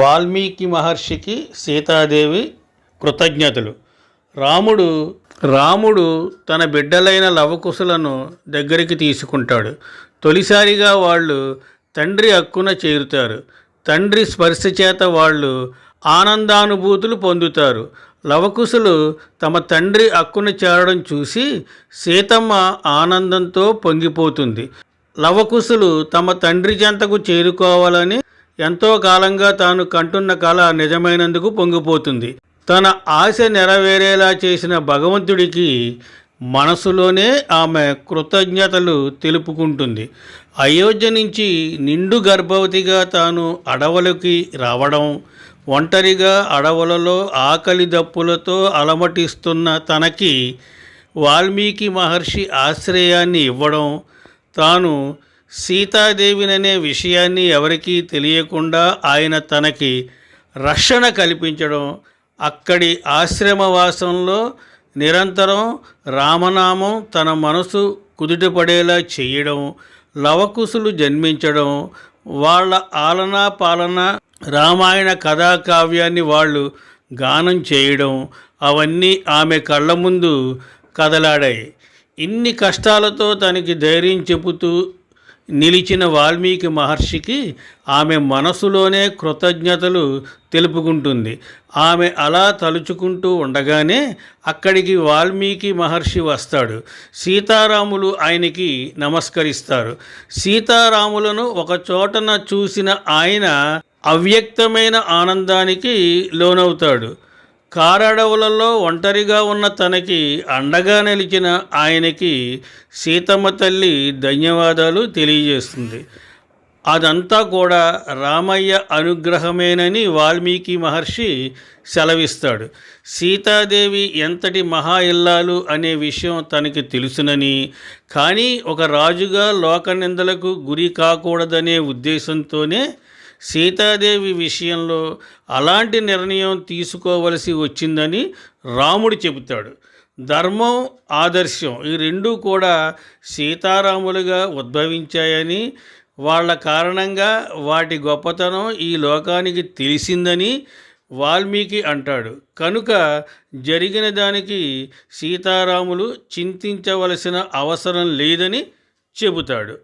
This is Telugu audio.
వాల్మీకి మహర్షికి సీతాదేవి కృతజ్ఞతలు. రాముడు తన బిడ్డలైన లవకుశలను దగ్గరికి తీసుకుంటాడు. తొలిసారిగా వాళ్ళు తండ్రి హక్కున చేరుతారు. తండ్రి స్పర్శ చేత వాళ్ళు ఆనందానుభూతులు పొందుతారు. లవకుశులు తమ తండ్రి హక్కున చేరడం చూసి సీతమ్మ ఆనందంతో పొంగిపోతుంది. లవకుశులు తమ తండ్రి చెంతకు చేరుకోవాలని ఎంతో కాలంగా తాను కంటున్న కళ నిజమైనందుకు పొంగిపోతుంది. తన ఆశ నెరవేరేలా చేసిన భగవంతుడికి మనసులోనే ఆమె కృతజ్ఞతలు తెలుపుకుంటుంది. అయోధ్య నుంచి నిండు గర్భవతిగా తాను అడవులకి రావడం, ఒంటరిగా అడవులలో ఆకలి దప్పులతో అలమటిస్తున్న తనకి వాల్మీకి మహర్షి ఆశ్రయాన్ని ఇవ్వడం, తాను సీతాదేవిననే విషయాన్ని ఎవరికీ తెలియకుండా ఆయన తనకి రక్షణ కల్పించడం, అక్కడి ఆశ్రమవాసంలో నిరంతరం రామనామం తన మనసు కుదుటపడేలా చేయడం, లవకుశులు జన్మించడం, వాళ్ళ ఆలనా పాలన రామాయణ కథాకావ్యాన్ని వాళ్ళు గానం చేయడం, అవన్నీ ఆమె కళ్ళ ముందు కదలాడాయి. ఇన్ని కష్టాలతో తనకి ధైర్యం చెబుతూ నిలిచిన వాల్మీకి మహర్షికి ఆమె మనసులోనే కృతజ్ఞతలు తెలుపుకుంటుంది. ఆమె అలా తలుచుకుంటూ ఉండగానే అక్కడికి వాల్మీకి మహర్షి వస్తాడు. సీతారాములు ఆయనకి నమస్కరిస్తారు. సీతారాములను ఒక చోటన చూసిన ఆయన అవ్యక్తమైన ఆనందానికి లోనవుతాడు. కారడవులలో ఒంటరిగా ఉన్న తనకి అండగా నిలిచిన ఆయనకి సీతమ్మ తల్లి ధన్యవాదాలు తెలియజేస్తుంది. అదంతా కూడా రామయ్య అనుగ్రహమేనని వాల్మీకి మహర్షి సెలవిస్తాడు. సీతాదేవి ఎంతటి మహా ఇల్లాలు అనే విషయం తనకి తెలుసునని, కానీ ఒక రాజుగా లోకనిందలకు గురి కాకూడదనే ఉద్దేశంతోనే సీతాదేవి విషయంలో అలాంటి నిర్ణయం తీసుకోవలసి వచ్చిందని రాముడు చెబుతాడు. ధర్మం, ఆదర్శం ఈ రెండూ కూడా సీతారాములుగా ఉద్భవించాయని, వాళ్ళ కారణంగా వాటి గొప్పతనం ఈ లోకానికి తెలిసిందని వాల్మీకి అంటాడు. కనుక జరిగిన దానికి సీతారాములు చింతించవలసిన అవసరం లేదని చెబుతాడు.